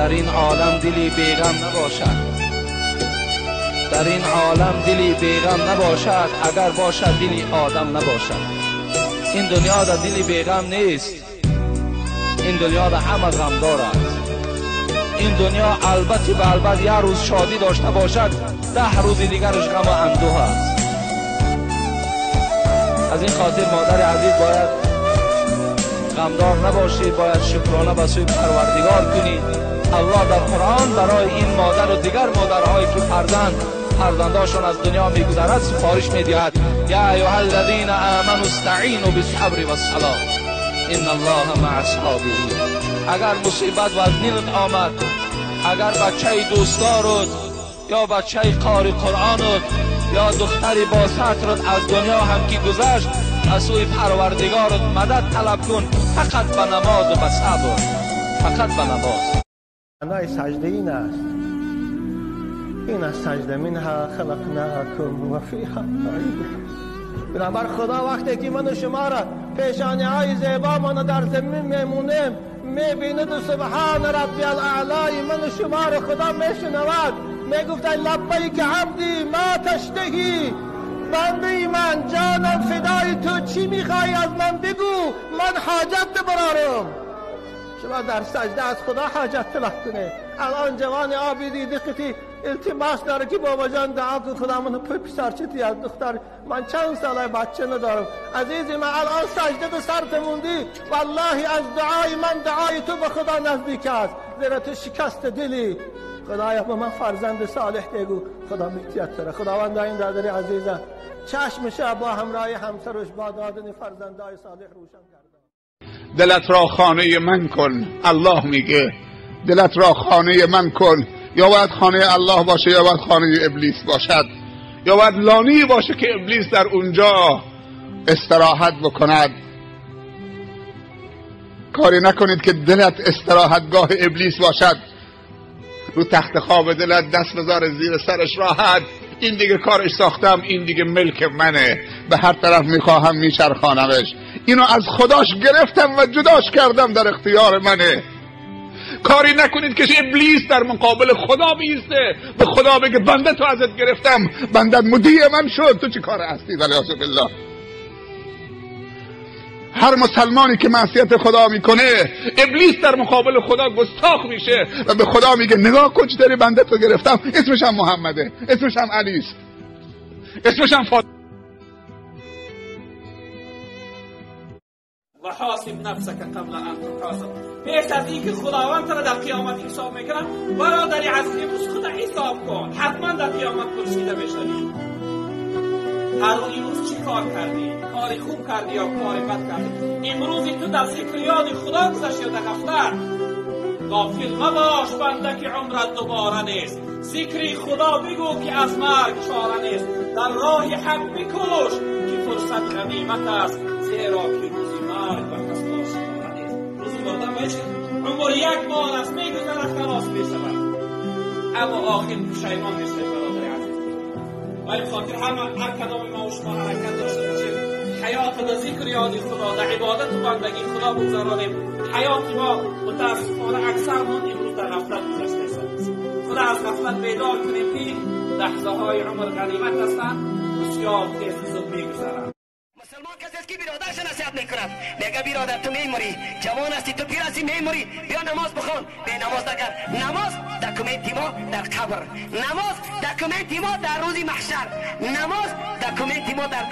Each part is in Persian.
در این عالم دلی بیغم نباشد، در این عالم دلی بیغم نباشد، اگر باشد دلی آدم نباشد. این دنیا در دلی بیغم نیست، این دنیا در همه غم دارد. این دنیا البته به البته یه روز شادی داشته باشد، 10 روز دیگرش غم و اندوه است. از این خاطر مادر عزیز باید غمدار نباشید، باید شکرانه به سوی پروردگار کنید. الله در قرآن برای این مادر و دیگر مادرهایی که فرزنداشون از دنیا میگذرد سفارش میدهد: یا ایها الذین آمنوا استعینوا بالصبر والصلاة ان الله مع الصابرین. اگر مصیبت وزنیت آمد، اگر بچه دوستدارت یا بچه قاری قرآنت یا دختری با سترت از دنیا هم که گذشت، از سوی پروردگارت مدد طلب کن، فقط به نماز و به صبر، فقط به نماز. معنای سجده این است: این از سجده منها خلقناکم و فیها نعیدکم. بنابر خدا وقتی که من و شما را پیشانی های زیبا من در زمین میمونیم میبیند و سبحان ربی الاعلی من و شما را خدا میشنود، میگفت لبیک عبدی ما تشتهی، بنده من جانم فدای تو، چی میخوای از من بگو، من حاجت برارم. شما در سجده از خدا حاجت طلب کنه. الان جوان عابدی دقیقی التماس داره که بابا جان دعا کن خدا من پسر چتی از دختر، من چند ساله بچه ندارم. عزیزی من الان سجده به سرت موندی، والله از دعای من دعای تو به خدا نزدیک است، زیرا تو شکست دلی. خدایا به من فرزند صالح دیگو، خدا میتیت تره. خداوند این برادری عزیزم چشمش با همراهی همسرش با دادن فرزندای صالح روشن گردان. دلت را خانه من کن، الله میگه دلت را خانه من کن. یا باید خانه الله باشه یا باید خانه ابلیس باشد، یا باید لانی باشه که ابلیس در اونجا استراحت بکند. کاری نکنید که دلت استراحتگاه ابلیس باشد، رو تخت خواب دلت دست بذاره زیر سرش راحت، این دیگه کارش ساختم، این دیگه ملک منه، به هر طرف میخواهم میچرخانمش، اینو از خداش گرفتم و جداش کردم، در اختیار منه. کاری نکنید که ابلیس در مقابل خدا بیسته، به خدا بگه بنده تو ازت گرفتم، بنده مدیع من شد، تو چی کار هستی؟ والعیاذ بالله. هر مسلمانی که معصیت خدا میکنه، ابلیس در مقابل خدا گستاخ میشه و به خدا میگه نگاه کن چی داری بنده تو گرفتم، اسمش هم محمده، اسمش هم علی است، اسمش هم فاطمه. و حاسب نفسك قبل ان تحاسب. پیش از اینکه خداوند تو را در قیامت حساب میکنه، برادری عزیز امروز خدا حساب کن، حتما در قیامت پرسیده میشوی. امروز چی کار کردی؟ کاری خوب کردی یا کاری بد کردی؟ امروز تو در ذکر یاد خدا گذشتی یا در غفلت؟ غافل مباش بنده که عمرت دوباره نیست. ذکر خدا بگو که از مرگ چاره نیست. در راه حق بکوش که فرصت غنیمت است، زیرا که روزی مرگ و خستاش چاره نیست. روزی مردن باید عمر 1 ماه است، میگذرد خلاص میشود، اما آخر پشیمان میشه. ولی خاطر هر کدام ما و شما حرکت داشته باشیم، حیات در ذکر یاد خدا، در عبادت و بندگی خدا بگذارانیم. حیات ما متاسفانه اکثر ما امروز در غفلت گذشته است. خدا از غفلت بیدار کنیم که لحظه های عمر غنیمت هستند، بسیار تیز زود میگذرند. مسلمان کسی است که برادرش نصیحت میکند، میگه برادر تو میمری، جوان هستی تو پیر هستی میمری، بیا نماز بخون. به نماز نکن. نماز دکومنتی ما در قبر، نماز دکومنتی ما در روز محشر، نماز دکومنتی ما در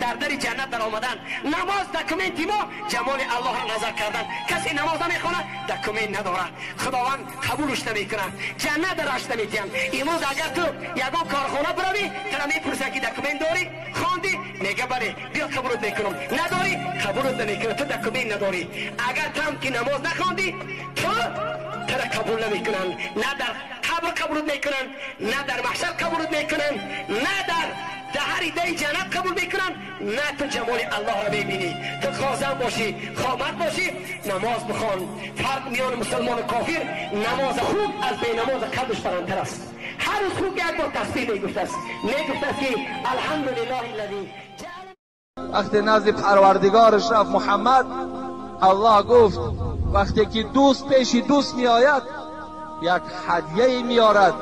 در جنت در آمدن، نماز دکومنتی ما جمال الله را نظر کردن. کسی نماز نمیخونه دکومنت نداره، خداوند قبولش نمیکنه، جنت راش نمیدن. امروز اگر تو یگان کارخانه بروی، تو میپرسن که دکومنت داری؟ خواندی؟ میگه بله، بیا قبولت میکنم. نداری؟ قبولت نمیکنه، تو دکومنت نداری. اگر تو که نماز نخواندی، تو قبول نمیکنن، نه در قبر قبولت میکنن، نه در محشر قبولت میکنن، نه در هر ایده جنت قبول میکنن، نه تو جمال الله را میبینی. تو خازن باشی، خامت باشی، نماز بخوان. فرق میان مسلمان و کافر، نماز خوب از بی نماز قلبش فرانتر است. هر روز خوب یک بار تسبیح میگفت است، میگفت است که الحمدلله الذی. وقتی نزد پروردگارش رفت محمد، الله گفت وقتی که دوست پیش دوست می آید یک هدیه میارد.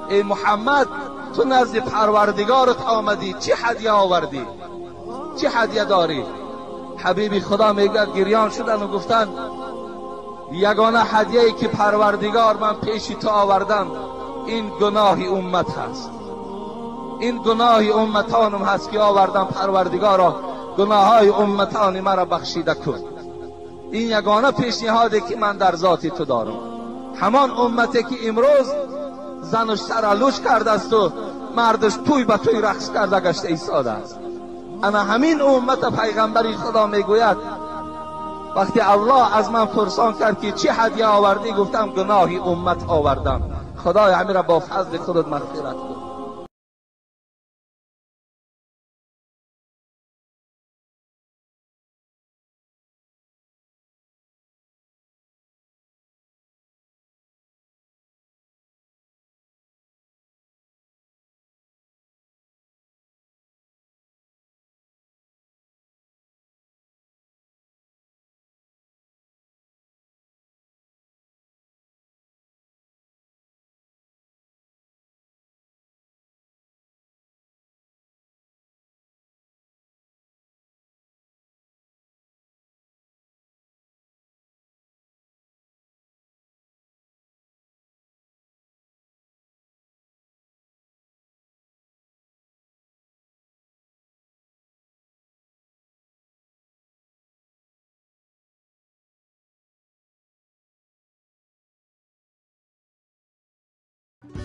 ای محمد تو نزد پروردگارت آمدی، چه هدیه آوردی؟ چه هدیه داری؟ حبیب خدا میگه گریان شدن و گفتن یگانه هدیه‌ای که پروردگار من پیش تو آوردم این گناه امت هست، این گناه امتانم هست که آوردم. پروردگارا گناههای امتان مرا بخشیده کن. این یگانه پیشنهادی که من در ذات تو دارم. همان امتی که امروز زنش سرالوش کرده است و مردش توی به توی رقص کرده گشته ایستاده است. انا همین امت پیغمبری خدا میگوید وقتی الله از من پرسان کرد که چه هدیه آوردی، گفتم گناه امت آوردم. خدای همین را با فضل خودت مغفرت کن.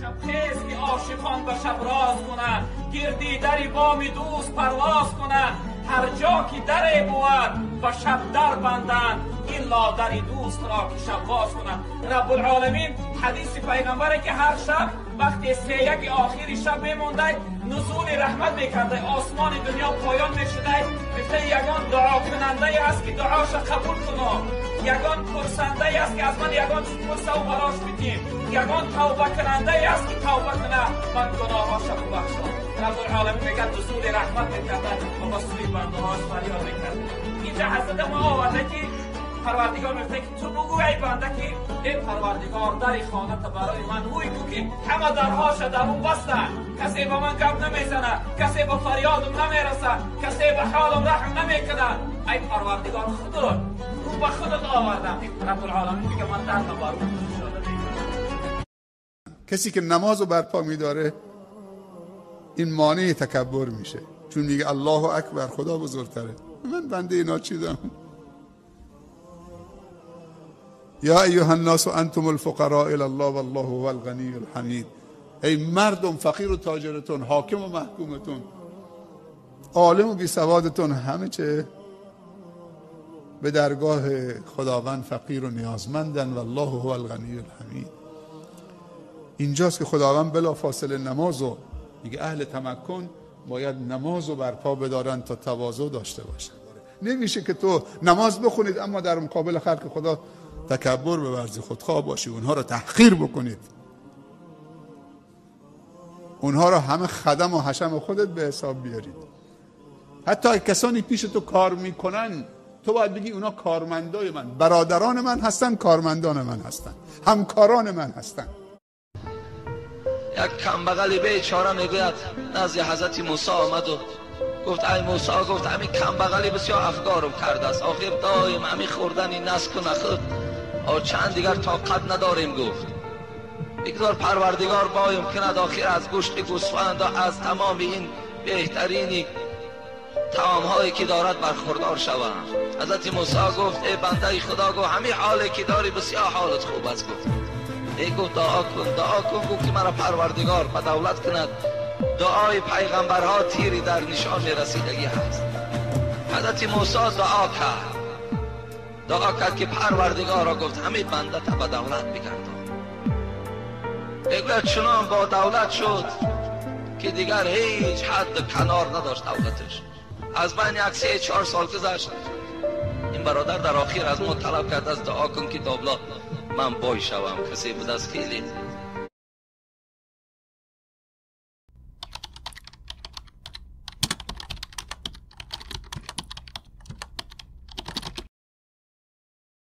شب خیز که عاشقان به شب راز کنند، گردی دری بام دوست پرواز کنند. هر جا که دری بود به شب در بندند، الا دری دوست را که شب باز کنند. رب العالمین حدیث پیغمبره که هر شب وقتی سیگ آخری شب میمونده نزول رحمت میکرده، آسمان دنیا پایان میشده. مثل یگان دعا کننده است که دعاش قبول کنم، یگان پرسنده است که از من یگان پرسه و براش بدیم، یگان توبه کننده است که توبه کنه من گناهاش ببخشم. رب العالمین میگه نزول رحمت میکرده و با سوی بندهاش فریاد میکرده. اینجا حضرت ما آورده که پروردگار میگه که تو بگو ای بنده که ای پروردگار دری خانه تا برای من هوی کو که همه درهاش درون بستن، کسی با من گپ نمیزنه، کسی با فریادم نمیرسه، کسی به حالم رحم نمیکنه. ای پروردگار خودت رو به خودت آوردم. رب العالمین میگه من در نبارم. کسی که نماز رو برپا میداره این مانع تکبر میشه، چون میگه الله اکبر، خدا بزرگتره، من بنده ناچیزم. یا ایها الناس انتم الفقراء الی الله والله هو الغنی الحمید. ای مردم فقیر و تاجرتون، حاکم و محکومتون، عالم و بی سوادتون، همه چه به درگاه خداوند فقیر و نیازمندن. والله هو الغنی الحمید. اینجاست که خداوند بلا فاصله نمازو میگه اهل تمکن باید نمازو برپا بدارن تا تواضع داشته باشن. نمیشه که تو نماز بخونید اما در مقابل خلق خدا تکبر بورزی، خودخواه باشی، اونها رو تحقیر بکنید، اونها رو همه خدم و حشم خودت به حساب بیارید. حتی کسانی پیش تو کار میکنن تو باید بگی اونا کارمندای من، برادران من هستن، کارمندان من هستن، همکاران من هستن. یک کمبغلی بیچاره میگوید نزد حضرت موسی آمد و گفت ای موسی، گفت همین کمبغلی بسیار افکارم کرده است، آخر دایم همین خوردنی نسک و نخود و چند دیگر طاقت نداریم. گفت بگذار پروردگار بایم کند آخر از گوشت گوسفند و از تمام این بهترین طعام هایی که دارد برخوردار شوم. حضرت موسی گفت ای بنده خدا، گفت همین حالی که داری بسیار حالت خوب است. گفت ای گفت دعا کن گفت که مرا پروردگار به دولت کند. دعای پیغمبرها تیری در نشان رسیدگی هست. حضرت موسی دعا کرد که پروردگارا، گفت همین بنده تا به دولت بگردان. اگر چنان با دولت شد که دیگر هیچ حد کنار نداشت دولتش. از بین یک 3-4 سال گذشت، این برادر در آخر از ما طلب کرد از دعا کن که دولت من بای شوم. کسی بود از خیلی